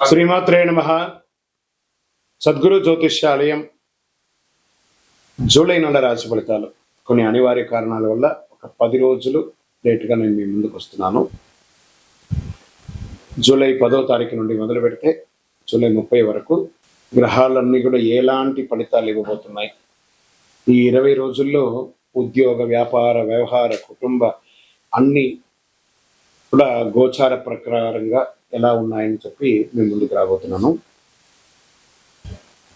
శ్రీమాత్రే నమః. సద్గురు జ్యోతిష్యాలయం జూలై నెల రాశి ఫలితాలు కొన్ని అనివార్య కారణాల వల్ల ఒక 10 రోజులు లేటుగా నేను మీ ముందుకు వస్తున్నాను. జూలై 10వ తారీఖు నుండి మొదలు పెడితే జూలై 30 వరకు గ్రహాలన్నీ కూడా ఎలాంటి ఫలితాలు ఇవ్వబోతున్నాయి, ఈ 20 రోజుల్లో ఉద్యోగ, వ్యాపార, వ్యవహార, కుటుంబ అన్ని కూడా గోచార ప్రకారంగా ఎలా ఉన్నాయని చెప్పి మేము ముందుకు రాబోతున్నాను.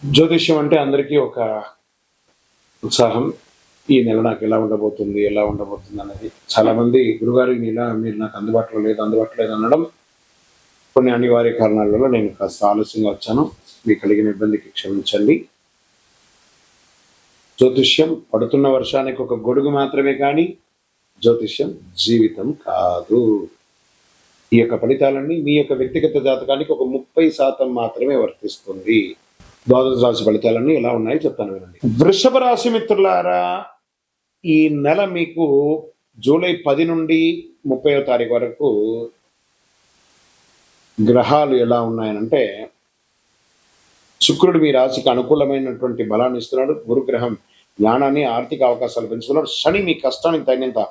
జ్యోతిష్యం అంటే అందరికీ ఒక ఉత్సాహం. ఈ నెల నాకు ఎలా ఉండబోతుంది అనేది చాలామంది గురుగారు ఈ నెల మీరు నాకు అందుబాటులో లేదు అనడం కొన్ని అనివార్య కారణాల వల్ల నేను కాస్త ఆలస్యంగా వచ్చాను. మీకు కలిగిన ఇబ్బందికి క్షమించండి. జ్యోతిష్యం పడుతున్న వర్షానికి ఒక గొడుగు మాత్రమే కానీ జ్యోతిష్యం జీవితం కాదు. ఈ యొక్క ఫలితాలన్నీ మీ యొక్క వ్యక్తిగత జాతకానికి ఒక 30% మాత్రమే వర్తిస్తుంది. ద్వాదశ రాశి ఫలితాలన్నీ ఎలా ఉన్నాయో చెప్తాను వినండి. వృషభ రాశి మిత్రులారా, ఈ నెల మీకు జూలై 10 నుండి 30వ తారీఖు వరకు గ్రహాలు ఎలా ఉన్నాయనంటే, శుక్రుడు మీ రాశికి అనుకూలమైనటువంటి బలాన్ని ఇస్తున్నాడు. గురుగ్రహం జ్ఞానాన్ని, ఆర్థిక అవకాశాలు పెంచుతున్నాడు. శని మీ కష్టానికి తగినంత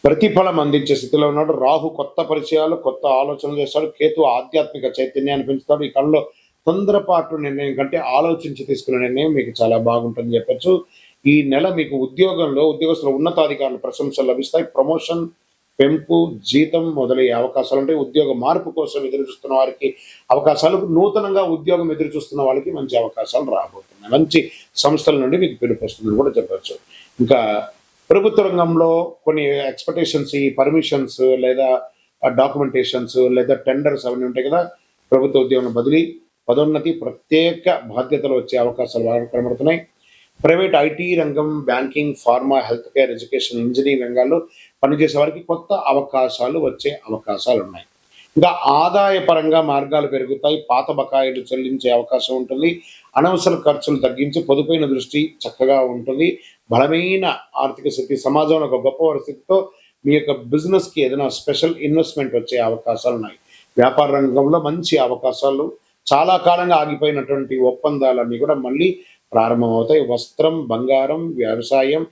ప్రతిఫలం అందించే స్థితిలో ఉన్నాడు. రాహు కొత్త పరిచయాలు, కొత్త ఆలోచనలు చేస్తాడు. కేతు ఆధ్యాత్మిక చైతన్యాన్ని పెంచుతాడు. ఈ కళ్ళలో తొందరపాటు నిర్ణయం కంటే ఆలోచించి తీసుకునే నిర్ణయం మీకు చాలా బాగుంటుందని చెప్పచ్చు. ఈ నెల మీకు ఉద్యోగస్తుల ఉన్నతాధికారుల ప్రశంసలు లభిస్తాయి. ప్రమోషన్, పెంపు, జీతం మొదలయ్యే అవకాశాలు ఉంటాయి. ఉద్యోగ మార్పు కోసం ఎదురు చూస్తున్న వారికి అవకాశాలు, నూతనంగా ఉద్యోగం ఎదురు చూస్తున్న వాళ్ళకి మంచి అవకాశాలు రాబోతున్నాయి. మంచి సంస్థల నుండి మీకు పిలుపు వస్తుందని కూడా చెప్పచ్చు. ఇంకా ప్రభుత్వ రంగంలో కొన్ని ఎక్స్పెక్టేషన్స్, ఈ పర్మిషన్స్ లేదా డాక్యుమెంటేషన్స్ లేదా టెండర్స్ అవన్నీ ఉంటాయి కదా. ప్రభుత్వ ఉద్యోగం బదిలీ, పదోన్నతి, ప్రత్యేక బాధ్యతలు వచ్చే అవకాశాలు బాగా కనబడుతున్నాయి. ప్రైవేట్ ఐటీ రంగం, banking, pharma, health care, education, engineering రంగాల్లో పనిచేసే వారికి కొత్త అవకాశాలు వచ్చే అవకాశాలు ఉన్నాయి. ఇంకా ఆదాయ పరంగా మార్గాలు పెరుగుతాయి. పాత బకాయిలు చెల్లించే అవకాశం ఉంటుంది. అనవసర ఖర్చులు తగ్గించి పొదుపైన దృష్టి చక్కగా ఉంటుంది. బలమైన ఆర్థిక స్థితి, సమాజంలో ఒక గొప్ప పరిస్థితితో మీ యొక్క బిజినెస్కి ఏదైనా స్పెషల్ ఇన్వెస్ట్మెంట్ వచ్చే అవకాశాలు ఉన్నాయి. వ్యాపార రంగంలో మంచి అవకాశాలు, చాలా కాలంగా ఆగిపోయినటువంటి ఒప్పందాలన్నీ కూడా మళ్ళీ ప్రారంభమవుతాయి. వస్త్రం, బంగారం, వ్యవసాయం,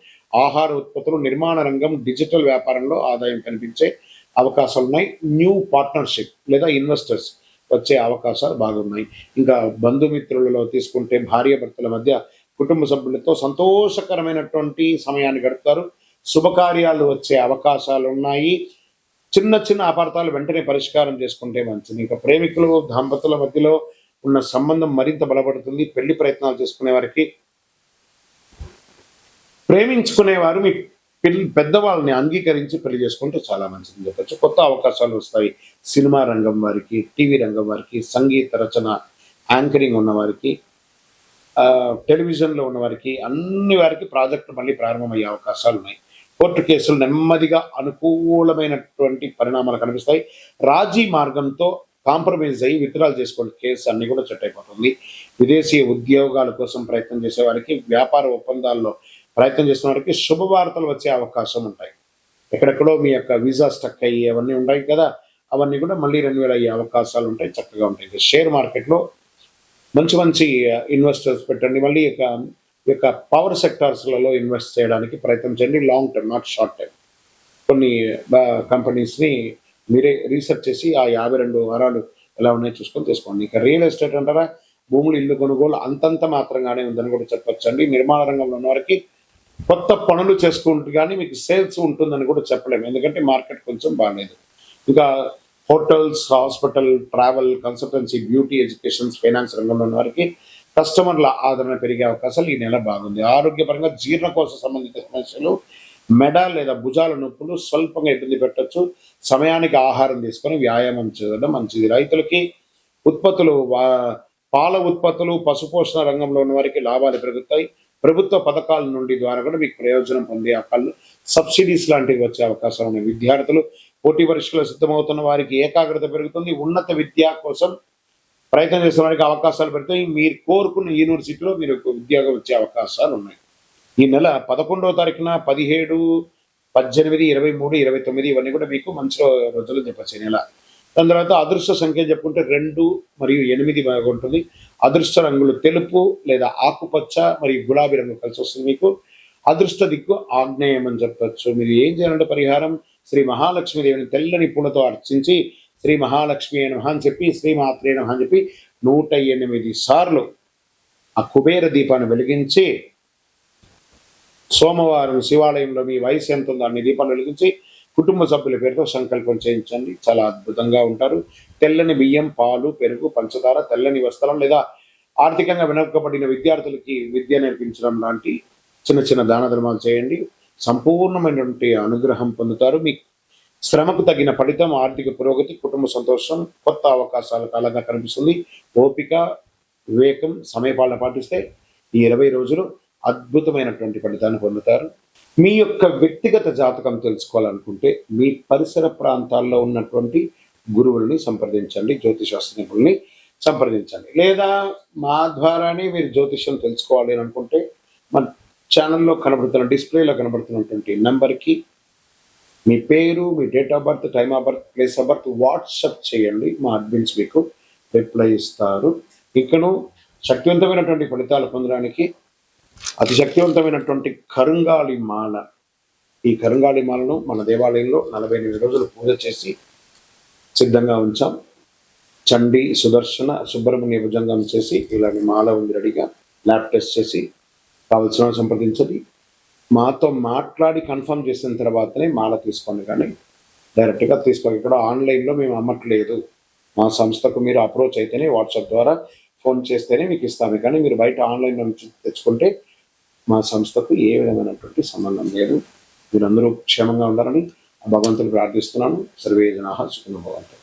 ఆహార ఉత్పత్తులు, నిర్మాణ రంగం, డిజిటల్ వ్యాపారంలో ఆదాయం కనిపించే అవకాశాలు ఉన్నాయి. న్యూ పార్ట్నర్షిప్ లేదా ఇన్వెస్టర్స్ వచ్చే అవకాశాలు బాగున్నాయి. ఇంకా బంధుమిత్రులలో తీసుకుంటే భార్యాభర్తల మధ్య, కుటుంబ సభ్యులతో సంతోషకరమైనటువంటి సమయాన్ని గడుపుతారు. శుభకార్యాలు వచ్చే అవకాశాలు ఉన్నాయి. చిన్న చిన్న అపార్థాలు వెంటనే పరిష్కారం చేసుకుంటే మంచిది. ఇంకా ప్రేమికులు, దంపతుల మధ్యలో ఉన్న సంబంధం మరింత బలపడుతుంది. పెళ్లి ప్రయత్నాలు చేసుకునే వారికి, ప్రేమించుకునేవారు మీ పెద్దవాళ్ళని అంగీకరించి పెళ్లి చేసుకుంటే చాలా మంచిదని చెప్పచ్చు. కొత్త అవకాశాలు వస్తాయి. సినిమా రంగం వారికి, టీవీ రంగం వారికి, సంగీత రచన, యాంకరింగ్ ఉన్న వారికి, టెలివిజన్లో ఉన్న వారికి, అన్ని వారికి ప్రాజెక్టు మళ్ళీ ప్రారంభమయ్యే అవకాశాలు ఉన్నాయి. కోర్టు కేసులు నెమ్మదిగా అనుకూలమైనటువంటి పరిణామాలు కనిపిస్తాయి. రాజీ మార్గంతో కాంప్రమైజ్ అయ్యి విత్డ్రాల్ చేసుకోండి. కేసు అన్ని కూడా సెట్ అయిపోతుంది. విదేశీ ఉద్యోగాల కోసం ప్రయత్నం చేసే వారికి, వ్యాపార ఒప్పందాల్లో ప్రయత్నం చేసిన వారికి శుభవార్తలు వచ్చే అవకాశం ఉంటాయి. ఎక్కడెక్కడో మీ యొక్క వీసా స్టక్ అయ్యి అవన్నీ ఉంటాయి కదా, అవన్నీ కూడా మళ్ళీ రెన్యువల్ అయ్యే అవకాశాలు ఉంటాయి. చక్కగా ఉంటాయి. షేర్ మార్కెట్లో మంచి ఇన్వెస్టర్స్ పెట్టండి. మళ్ళీ యొక్క పవర్ సెక్టార్స్లలో ఇన్వెస్ట్ చేయడానికి ప్రయత్నం చేయండి. Long term, not short term. కొన్ని కంపెనీస్ని మీరే రీసెర్చ్ చేసి ఆ 52 వారాలు ఎలా ఉన్నాయో చూసుకొని తీసుకోండి. ఇక రియల్ ఎస్టేట్ అంటారా, భూములు, ఇల్లు కొనుగోలు అంతంత మాత్రంగానే ఉందని కూడా చెప్పొచ్చండి. నిర్మాణ రంగంలో ఉన్న వారికి కొత్త పనులు చేసుకుంటూ కానీ మీకు సేల్స్ ఉంటుందని కూడా చెప్పలేము, ఎందుకంటే మార్కెట్ కొంచెం బాగాలేదు. ఇంకా hotels, hospital, travel, consultancy, beauty, education, finance రంగంలో ఉన్న వారికి కస్టమర్ల ఆదరణ పెరిగే అవకాశాలు ఈ నెల బాగుంది. ఆరోగ్యపరంగా జీర్ణకోశ సంబంధిత సమస్యలు, మెడ లేదా భుజాల నొప్పులు స్వల్పంగా ఇబ్బంది పెట్టచ్చు. సమయానికి ఆహారం తీసుకొని వ్యాయామం చేయడం మంచిది. రైతులకి ఉత్పత్తులు, పాల ఉత్పత్తులు, పశుపోషణ రంగంలో ఉన్న వారికి లాభాలు పెరుగుతాయి. ప్రభుత్వ పథకాల నుండి ద్వారా కూడా మీకు ప్రయోజనం పొందే అవకాశాలు, సబ్సిడీస్ లాంటివి వచ్చే అవకాశాలు ఉన్నాయి. విద్యార్థులు పోటీ పరీక్షలు సిద్ధమవుతున్న వారికి ఏకాగ్రత పెరుగుతుంది. ఉన్నత విద్య కోసం ప్రయత్నం చేస్తున్న వారికి అవకాశాలు పెడతాయి. మీరు కోరుకున్న యూనివర్సిటీలో మీరు ఉద్యోగం వచ్చే అవకాశాలు ఉన్నాయి. ఈ నెల 11వ తారీఖున 17, 18, 23, 29 ఇవన్నీ కూడా మీకు మంచి రోజులు చెప్పచ్చు. ఈ నెల దాని తర్వాత అదృష్ట సంఖ్య చెప్పుకుంటే 2 మరియు 8 బాగా ఉంటుంది. అదృష్ట రంగులు తెలుపు లేదా ఆకుపచ్చ మరియు గులాబీ రంగు కలిసి వస్తుంది మీకు. అదృష్ట దిక్కు ఆగ్నేయం అని చెప్పొచ్చు. మీరు ఏం చేయాలంటే పరిహారం, శ్రీ మహాలక్ష్మీదేవిని తెల్లని పూలతో అర్చించి శ్రీ మహాలక్ష్మి నమః అని చెప్పి, శ్రీ మాత్రే నమః అని చెప్పి 108 సార్లు ఆ కుబేర దీపాన్ని వెలిగించి, సోమవారం శివాలయంలో మీ వయసు ఎంత ఉందో అన్ని దీపాలు వెలిగించి కుటుంబ సభ్యుల పేరుతో సంకల్పం చేయించండి. చాలా అద్భుతంగా ఉంటారు. తెల్లని బియ్యం, పాలు, పెరుగు, పంచదార, తెల్లని వస్త్రం లేదా ఆర్థికంగా వెనుకబడిన విద్యార్థులకి విద్య నేర్పించడం లాంటి చిన్న చిన్న దాన ధర్మాలు చేయండి. సంపూర్ణమైనటువంటి అనుగ్రహం పొందుతారు. మీ శ్రమకు తగిన ఫలితం, ఆర్థిక పురోగతి, కుటుంబ సంతోషం, కొత్త అవకాశాల కాలంగా కనిపిస్తుంది. ఓపిక, వివేకం, సమయపాలన పాటిస్తే ఈ 20 రోజులు అద్భుతమైనటువంటి ఫలితాన్ని పొందుతారు. మీ యొక్క వ్యక్తిగత జాతకం తెలుసుకోవాలనుకుంటే మీ పరిసర ప్రాంతాల్లో ఉన్నటువంటి గురువుల్ని సంప్రదించండి, జ్యోతిషాస్త్ర నిపుణుల్ని సంప్రదించండి. లేదా మా ద్వారానే మీరు జ్యోతిష్యం తెలుసుకోవాలి అని అనుకుంటే మన ఛానల్లో కనబడుతున్న, డిస్ప్లేలో కనబడుతున్నటువంటి నెంబర్కి మీ పేరు, మీ date of birth, time of birth, place of birth WhatsApp చేయండి. మా అడ్మిన్స్ మీకు రిప్లై ఇస్తారు. ఇకను శక్తివంతమైనటువంటి ఫలితాలు పొందడానికి అతి శక్తివంతమైనటువంటి కరుంగాళి మాల, ఈ కరుంగాళి మాలను మన దేవాలయంలో 48 రోజులు పూజ చేసి సిద్ధంగా ఉంచాం. చండీ, సుదర్శన, సుబ్రహ్మణ్య భుజంగం చేసి ఇలాంటి మాల ఉంది రెడీగా. ల్యాబ్ టెస్ట్ చేసి కావలసిన సంప్రదించండి. మాతో మాట్లాడి కన్ఫర్మ్ చేసిన తర్వాతనే మాల తీసుకోండి, కానీ డైరెక్ట్గా తీసుకోండి. ఇక్కడ ఆన్లైన్లో మేము అమ్మట్లేదు. మా సంస్థకు మీరు అప్రోచ్ అయితేనే, వాట్సాప్ ద్వారా ఫోన్ చేస్తేనే మీకు ఇస్తాము. కానీ మీరు బయట ఆన్లైన్ నుంచి తెచ్చుకుంటే మా సంస్థకు ఏ విధమైనటువంటి సంబంధం లేదు. మీరందరూ క్షేమంగా ఉండాలని భగవంతుని ప్రార్థిస్తున్నాను. సర్వే జనాః సుఖినో భవంతు.